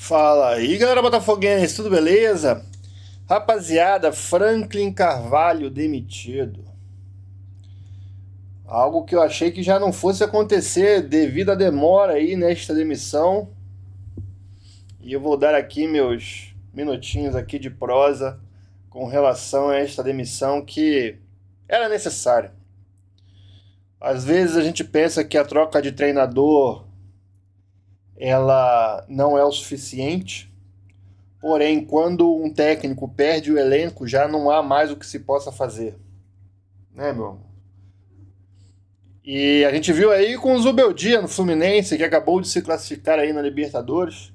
Fala aí, galera botafoguense, tudo beleza? Rapaziada, Franklin Carvalho demitido. Algo que eu achei que já não fosse acontecer devido à demora aí nesta demissão. E eu vou dar aqui meus minutinhos aqui de prosa com relação a esta demissão que era necessária. Às vezes a gente pensa que a troca de treinador ela não é o suficiente. Porém, quando um técnico perde o elenco, já não há mais o que se possa fazer, né, meu amor? E a gente viu aí com o Zubeldia no Fluminense, que acabou de se classificar aí na Libertadores,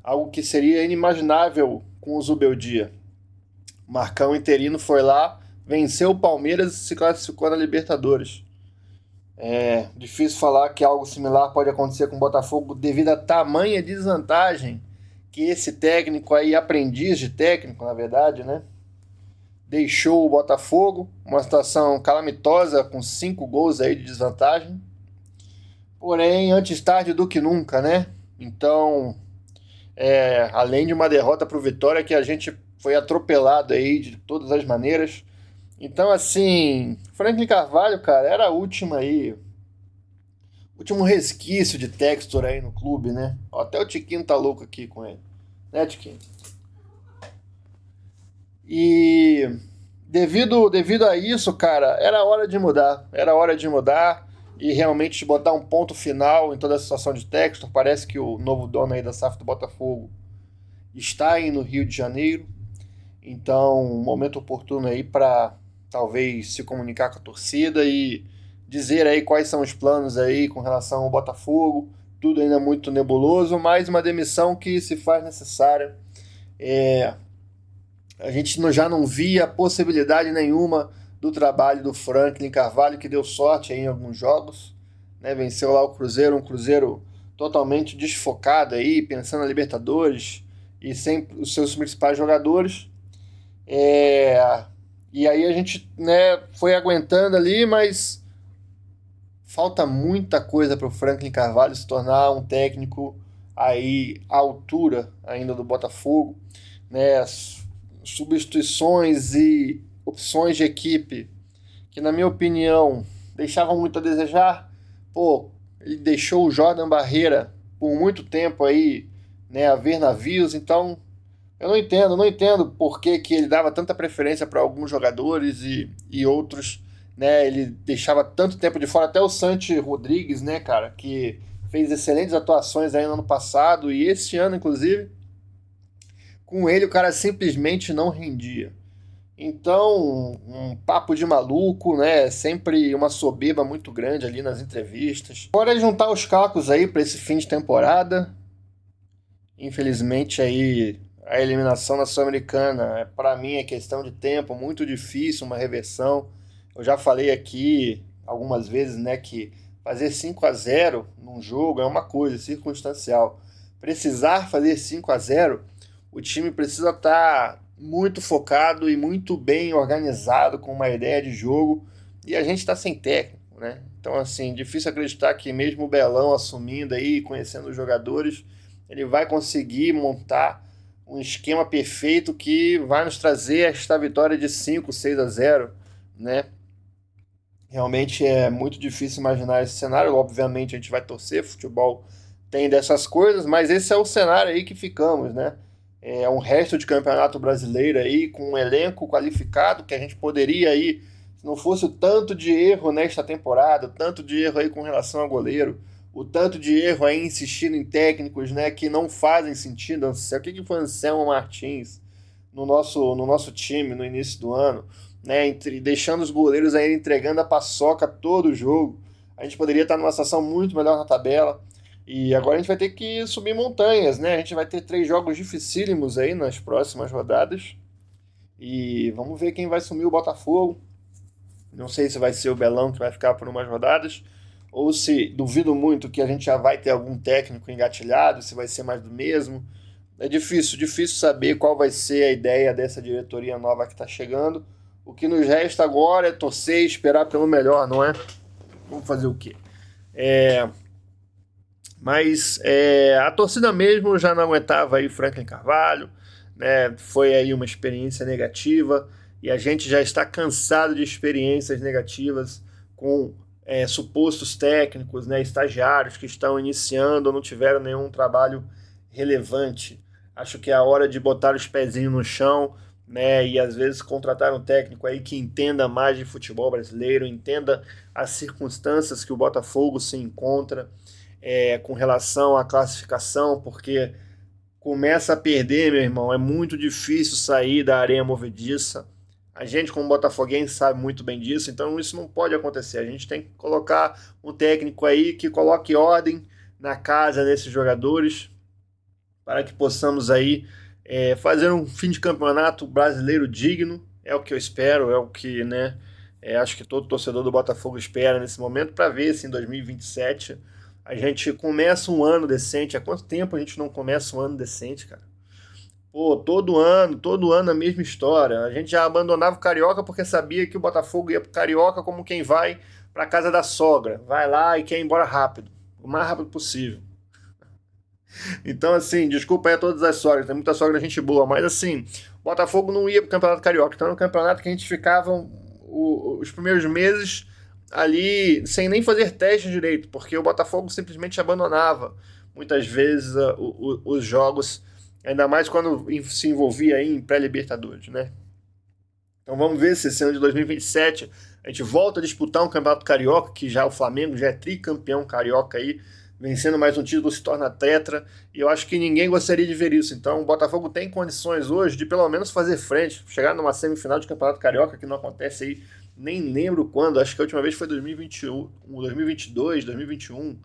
algo que seria inimaginável com o Zubeldia. O Marcão interino foi lá, venceu o Palmeiras e se classificou na Libertadores. É difícil falar que algo similar pode acontecer com o Botafogo devido à tamanha desvantagem que esse técnico aí, aprendiz de técnico, na verdade, né? Deixou o Botafogo, uma situação calamitosa, com 5 gols aí de desvantagem. Porém, antes tarde do que nunca, né? Então, além de uma derrota para o Vitória, que a gente foi atropelado aí de todas as maneiras. Então, assim, Franklin Carvalho, cara, era a última aí, último resquício de Textor aí no clube, né? Ó, até o Tiquinho tá louco aqui com ele, né, Tiquinho? E devido a isso, cara, era hora de mudar. Era hora de mudar e realmente botar um ponto final em toda a situação de Textor. Parece que o novo dono aí da SAF do Botafogo está aí no Rio de Janeiro. Então, um momento oportuno aí para talvez se comunicar com a torcida e dizer aí quais são os planos aí com relação ao Botafogo. Tudo ainda muito nebuloso, mas uma demissão que se faz necessária. A gente já não via possibilidade nenhuma do trabalho do Franklin Carvalho, que deu sorte aí em alguns jogos, né? Venceu lá o Cruzeiro, um Cruzeiro totalmente desfocado aí, pensando na Libertadores e sem os seus principais jogadores. E aí a gente, né, foi aguentando ali, mas falta muita coisa para o Franklin Carvalho se tornar um técnico aí à altura ainda do Botafogo, né? As substituições e opções de equipe que, na minha opinião, deixavam muito a desejar. Pô, ele deixou o Jordan Barreira por muito tempo aí, né, a ver navios, então eu não entendo por que, que ele dava tanta preferência para alguns jogadores e outros, né? Ele deixava tanto tempo de fora, até o Santi Rodrigues, né, cara, que fez excelentes atuações aí no ano passado e esse ano, inclusive, com ele o cara simplesmente não rendia. Então, um papo de maluco, né? Sempre uma soberba muito grande ali nas entrevistas. Bora juntar os cacos aí para esse fim de temporada. Infelizmente aí a eliminação na Sul-Americana, para mim é questão de tempo, muito difícil uma reversão. Eu já falei aqui algumas vezes, né, que fazer 5-0 num jogo é uma coisa circunstancial. Precisar fazer 5-0, o time precisa estar muito focado e muito bem organizado com uma ideia de jogo, e a gente está sem técnico, né? Então, assim, difícil acreditar que mesmo o Belão assumindo aí, conhecendo os jogadores, ele vai conseguir montar um esquema perfeito que vai nos trazer esta vitória de 5-6-0, né? Realmente é muito difícil imaginar esse cenário. Obviamente a gente vai torcer, futebol tem dessas coisas, mas esse é o cenário aí que ficamos, né? É um resto de campeonato brasileiro aí com um elenco qualificado que a gente poderia aí, se não fosse o tanto de erro nesta temporada, o tanto de erro aí com relação ao goleiro, o tanto de erro aí insistindo em técnicos, né, que não fazem sentido. O que foi Anselmo Martins no nosso time no início do ano, né, deixando os goleiros aí entregando a paçoca todo o jogo. A gente poderia estar numa situação muito melhor na tabela. E agora a gente vai ter que subir montanhas, né? A gente vai ter 3 jogos dificílimos aí nas próximas rodadas. E vamos ver quem vai sumir o Botafogo. Não sei se vai ser o Belão que vai ficar por umas rodadas, ou se duvido muito que a gente já vai ter algum técnico engatilhado, se vai ser mais do mesmo. É difícil saber qual vai ser a ideia dessa diretoria nova que está chegando. O que nos resta agora é torcer e esperar pelo melhor, não é? Vamos fazer o quê? Mas a torcida mesmo já não aguentava aí o Franklin Carvalho, né? Foi aí uma experiência negativa e a gente já está cansado de experiências negativas com supostos técnicos, né, estagiários que estão iniciando ou não tiveram nenhum trabalho relevante. Acho que é a hora de botar os pezinhos no chão, né, e às vezes contratar um técnico aí que entenda mais de futebol brasileiro, entenda as circunstâncias que o Botafogo se encontra com relação à classificação, porque começa a perder, meu irmão, é muito difícil sair da areia movediça. A gente, como botafoguense, sabe muito bem disso, então isso não pode acontecer. A gente tem que colocar um técnico aí que coloque ordem na casa desses jogadores para que possamos aí fazer um fim de campeonato brasileiro digno. É o que eu espero, é o que, né, acho que todo torcedor do Botafogo espera nesse momento para ver se em 2027 a gente começa um ano decente. Há quanto tempo a gente não começa um ano decente, cara? Pô, todo ano a mesma história. A gente já abandonava o Carioca porque sabia que o Botafogo ia pro Carioca como quem vai pra casa da sogra. Vai lá e quer ir embora rápido, o mais rápido possível. Então, assim, desculpa aí a todas as sogras, tem muita sogra gente boa, mas assim, o Botafogo não ia pro Campeonato Carioca. Então, era um campeonato que a gente ficava os primeiros meses ali sem nem fazer teste direito, porque o Botafogo simplesmente abandonava muitas vezes os jogos, ainda mais quando se envolvia aí em pré-libertadores, né? Então vamos ver se esse ano de 2027 a gente volta a disputar um campeonato carioca, que já o Flamengo já é tricampeão carioca aí, vencendo mais um título se torna tetra, e eu acho que ninguém gostaria de ver isso. Então o Botafogo tem condições hoje de pelo menos fazer frente, chegar numa semifinal de campeonato carioca, que não acontece aí, nem lembro quando, acho que a última vez foi 2021, 2022, 2021,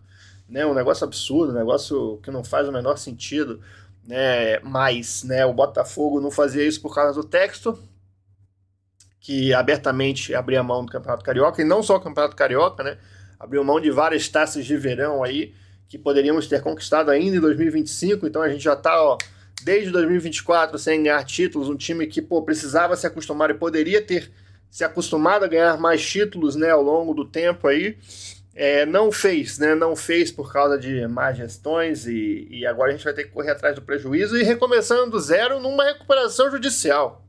né? Um negócio absurdo, um negócio que não faz o menor sentido, né? Mas, né, o Botafogo não fazia isso por causa do texto, que abertamente abria mão do Campeonato Carioca, e não só o Campeonato Carioca, né? Abriu mão de várias taças de verão aí, que poderíamos ter conquistado ainda em 2025, então a gente já está, ó, desde 2024 sem ganhar títulos, um time que, pô, precisava se acostumar e poderia ter se acostumado a ganhar mais títulos, né, ao longo do tempo aí, não fez, né? Não fez por causa de más gestões e agora a gente vai ter que correr atrás do prejuízo e recomeçando do zero numa recuperação judicial.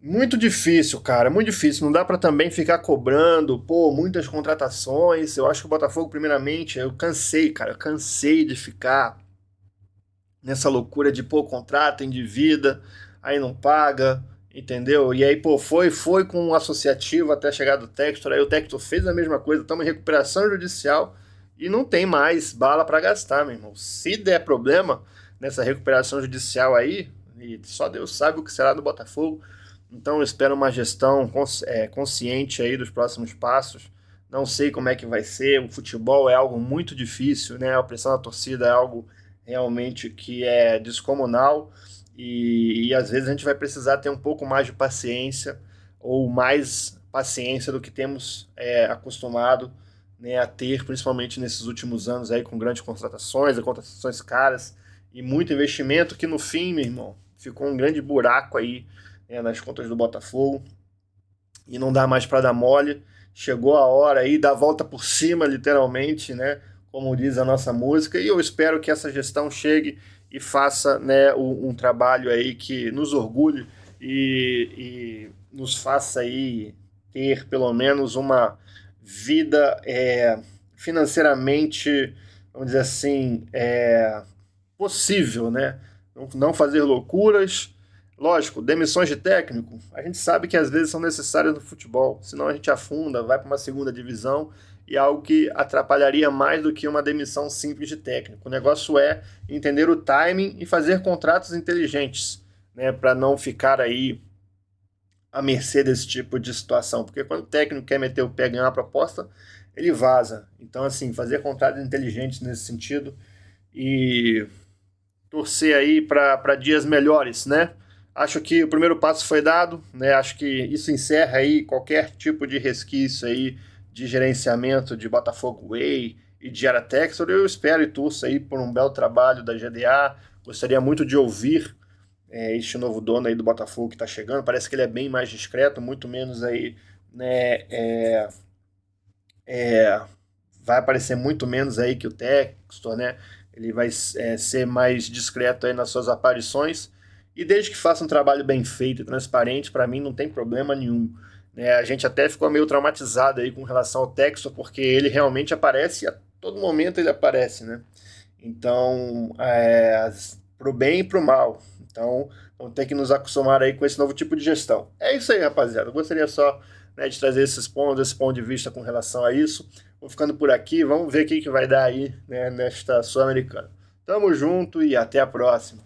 Muito difícil, cara, muito difícil. Não dá para também ficar cobrando, pô, muitas contratações. Eu acho que o Botafogo, primeiramente, eu cansei, cara, eu cansei de ficar nessa loucura de, pô, contrata, endivida, aí não paga, entendeu? E aí, pô, foi com um associativo até chegar do Textor, aí o Textor fez a mesma coisa, estamos em recuperação judicial e não tem mais bala para gastar, meu irmão. Se der problema nessa recuperação judicial aí, e só Deus sabe o que será do Botafogo, então eu espero uma gestão consciente aí dos próximos passos. Não sei como é que vai ser, o futebol é algo muito difícil, né? A pressão da torcida é algo realmente que é descomunal e às vezes a gente vai precisar ter um pouco mais de paciência ou mais paciência do que temos acostumado, né, a ter, principalmente nesses últimos anos aí com grandes contratações caras e muito investimento que no fim, meu irmão, ficou um grande buraco aí, nas contas do Botafogo e não dá mais para dar mole. Chegou a hora aí da volta por cima, literalmente, né? Como diz a nossa música, e eu espero que essa gestão chegue e faça, né, um trabalho aí que nos orgulhe e nos faça aí ter pelo menos uma vida financeiramente, vamos dizer assim, possível, né? Não fazer loucuras. Lógico, demissões de técnico, a gente sabe que às vezes são necessárias no futebol, senão a gente afunda, vai para uma segunda divisão e é algo que atrapalharia mais do que uma demissão simples de técnico. O negócio é entender o timing e fazer contratos inteligentes, né, para não ficar aí à mercê desse tipo de situação, porque quando o técnico quer meter o pé e ganhar uma proposta, ele vaza. Então, assim, fazer contratos inteligentes nesse sentido e torcer aí para dias melhores, né? Acho que o primeiro passo foi dado, né? Acho que isso encerra aí qualquer tipo de resquício aí de gerenciamento de Botafogo Way e de Aratex. Eu espero e torço aí por um belo trabalho da GDA. Gostaria muito de ouvir este novo dono aí do Botafogo que está chegando. Parece que ele é bem mais discreto, muito menos aí, né? vai aparecer muito menos aí que o Textor, né? Ele vai ser mais discreto aí nas suas aparições. E desde que faça um trabalho bem feito e transparente, para mim não tem problema nenhum. Né? A gente até ficou meio traumatizado aí com relação ao Textor, porque ele realmente aparece, a todo momento ele aparece, né? Então, pro bem e pro mal. Então, vamos ter que nos acostumar aí com esse novo tipo de gestão. É isso aí, rapaziada. Eu gostaria só, né, de trazer esses pontos, esse ponto de vista com relação a isso. Vou ficando por aqui, vamos ver o que vai dar aí, né, nesta Sul-Americana. Tamo junto e até a próxima.